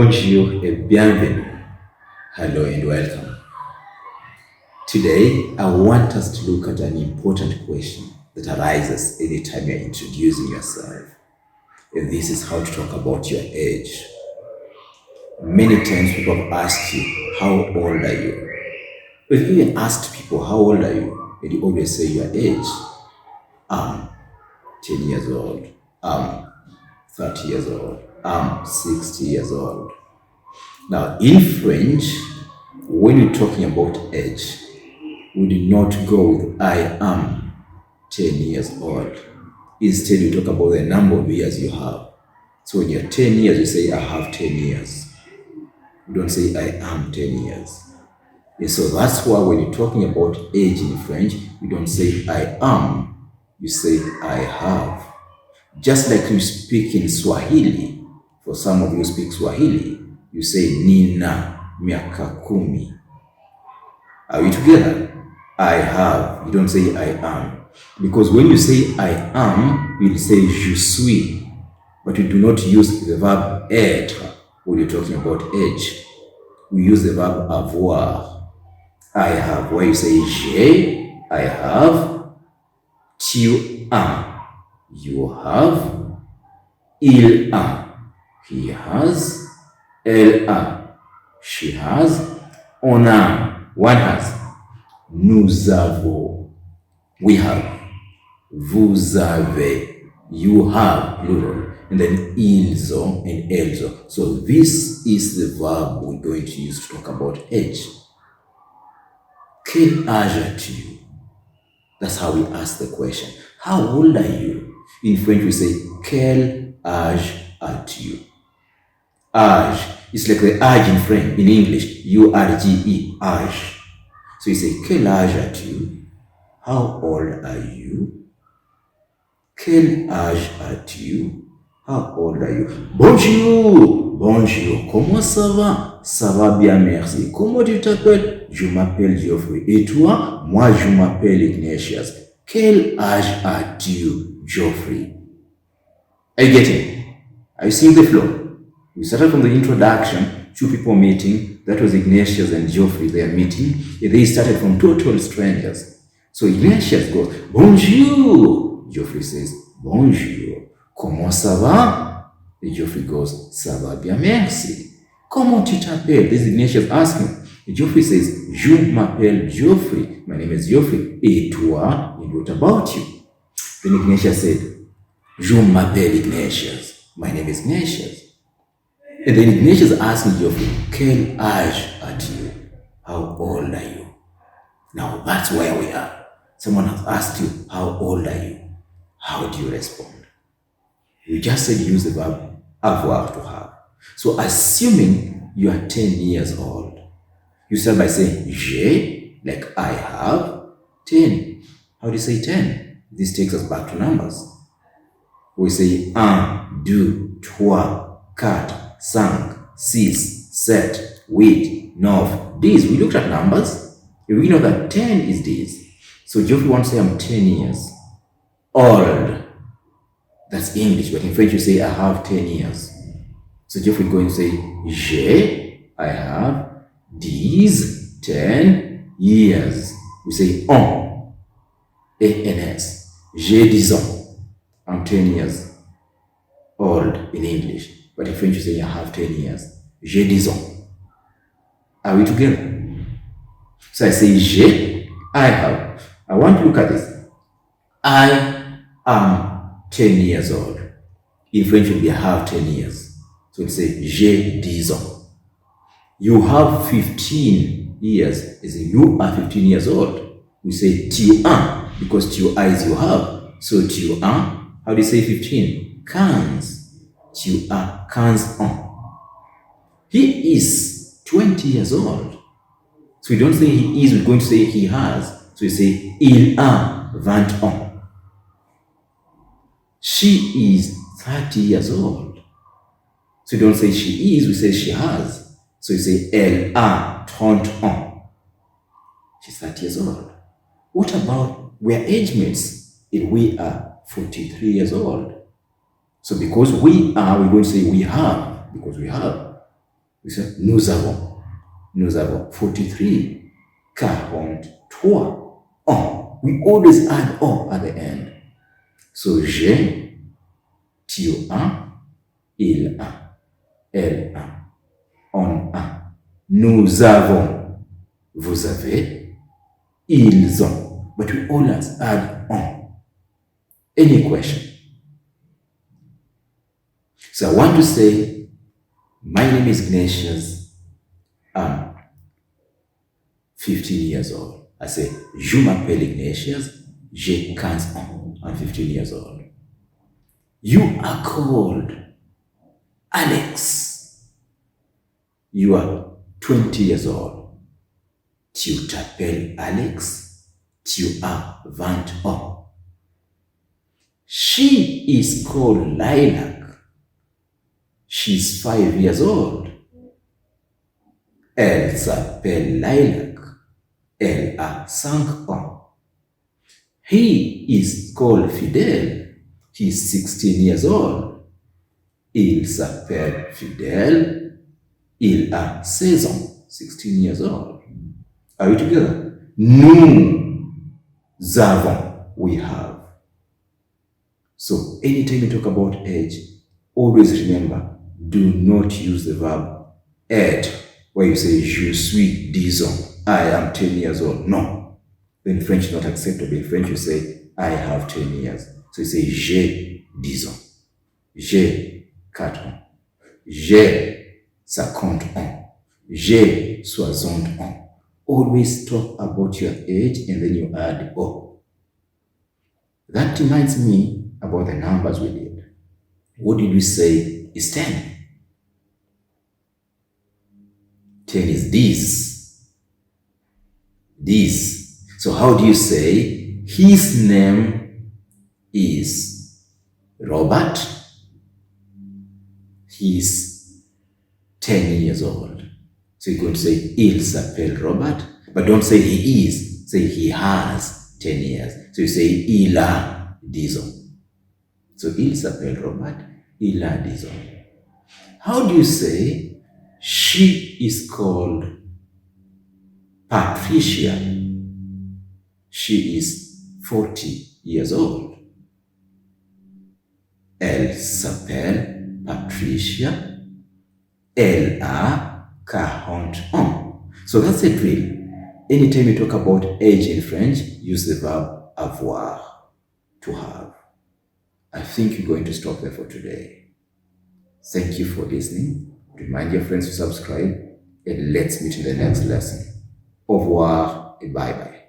Bonjour et bienvenue. Hello and welcome. Today, I want us to look at an important question that arises anytime you're introducing yourself. And this is how to talk about your age. Many times people have asked you, how old are you? We've even asked people, how old are you? And you always say your age. 10 years old. 30 years old. 60 years old. Now, in French, when you're talking about age, we do not go with I am 10 years old. Instead, you talk about the number of years you have. So when you're 10 years, you say, I have 10 years. You don't say, I am 10 years. And so that's why when you're talking about age in French, you don't say, I am. You say, I have. Just like you speak in Swahili. For some of you who speak Swahili, you say, Nina miaka kumi. Are we together? I have. You don't say I am. Because when you say I am, you'll say je suis. But you do not use the verb être when you're talking about age. We use the verb avoir. I have. Where you say j'ai, I have. Tu as, you have. Il a, he has. Elle a, she has. On a, one has. Nous avons, we have. Vous avez, you have, plural. And then ils ont and elles ont. So this is the verb we're going to use to talk about age. Quel âge as-tu? That's how we ask the question. How old are you? In French we say, quel âge as-tu? Âge. It's like the âge in French, in English, U-R-G-E, âge. So you say, quel âge as-tu? How old are you? Quel âge as-tu? How old are you? Bonjour! Bonjour, comment ça va? Ça va bien, merci. Comment tu t'appelles? Je m'appelle Geoffrey. Et toi? Moi, je m'appelle Ignatius. Quel âge as-tu, Geoffrey? Are you getting? Are you seeing the flow? We started from the introduction, two people meeting. That was Ignatius and Geoffrey, they are meeting. And they started from total strangers. So Ignatius goes, bonjour. Geoffrey says, bonjour. Comment ça va? And Geoffrey goes, ça va bien, merci. Comment tu t'appelles? This is Ignatius asking. And Geoffrey says, je m'appelle Geoffrey. My name is Geoffrey. Et toi? And what about you? Then Ignatius said, je m'appelle Ignatius. My name is Ignatius. And then Ignatius asked Geoffrey, quel âge as-tu? How old are you? Now that's where we are. Someone has asked you, how old are you? How do you respond? You just said use the verb avoir, to have. So assuming you are 10 years old, you start by saying j'ai, like I have, 10. How do you say 10? This takes us back to numbers. We say 1, 2, 3, 4, 5, 6, 7, 8, 9, 10. We looked at numbers. We know that 10 is this. So Geoffrey wants to say I'm 10 years old. That's English, but in French you say I have 10 years. So Geoffrey is going to say j'ai, I have these 10 years. We say on, A-N-S. J'ai 10 ans. I'm 10 years old in English. But in French you say I have 10 years. J'ai 10 ans. Are we together? So I say j'ai, I have. I want to look at this. I am 10 years old. In French it will be I have 10 years. So we say j'ai 10 ans. You have 15 years. As in you are 15 years old. We say tu as, because tu as you have. So tu as, how do you say 15? 15. Tu as 15 ans. He is 20 years old. So we don't say he is, we're going to say he has. So we say il a 20 ans. She is 30 years old. So you don't say she is, we say she has. So you say elle a 30 ans. She's 30 years old. What about we're age mates if we are 43 years old? So because we are, we're going to say we have, because we have. We say nous avons. Nous avons 43, 43 ans. We always add on at the end. So j'ai, tu as, il a, elle a, on a, nous avons, vous avez, ils ont. But we always add on. Any question? So I want to say, my name is Ignatius. I'm 15 years old. I say, je m'appelle Ignatius. J'ai 15 ans. I'm 15 years old. You are called Alex. You are 20 years old. Tu t'appelles Alex. Tu as 20 ans. She is called Lilac. She's 5 years old. Elle s'appelle Lilac. Elle a 5 ans. He is called Fidel. He's 16 years old. Il s'appelle Fidel. Il a 16 ans. 16 years old. Are we together? Nous avons. We have. So anytime you talk about age, always remember, do not use the verb être, where you say je suis 10 ans. I am 10 years old. No. In French, it's not acceptable. In French, you say I have 10 years. So you say j'ai 10 ans. J'ai 4 ans. J'ai 50 ans. J'ai 60 ans. Always talk about your age and then you add O. That reminds me about the numbers we did. What did we say is 10? 10 is this. This. So how do you say his name is Robert? He's 10 years old. So you're going to say il s'appelle Robert, but don't say he is, say he has 10 years. So you say il a 10 ans. So il s'appelle Robert, il a 10 ans. How do you say she is called Patricia? She is 40 years old. Elle s'appelle Patricia. Elle a 40 ans. So that's a drill. Anytime you talk about age in French, use the verb avoir, to have. I think you're going to stop there for today. Thank you for listening. Remind your friends to subscribe, and let's meet in the next lesson. Au revoir et bye bye.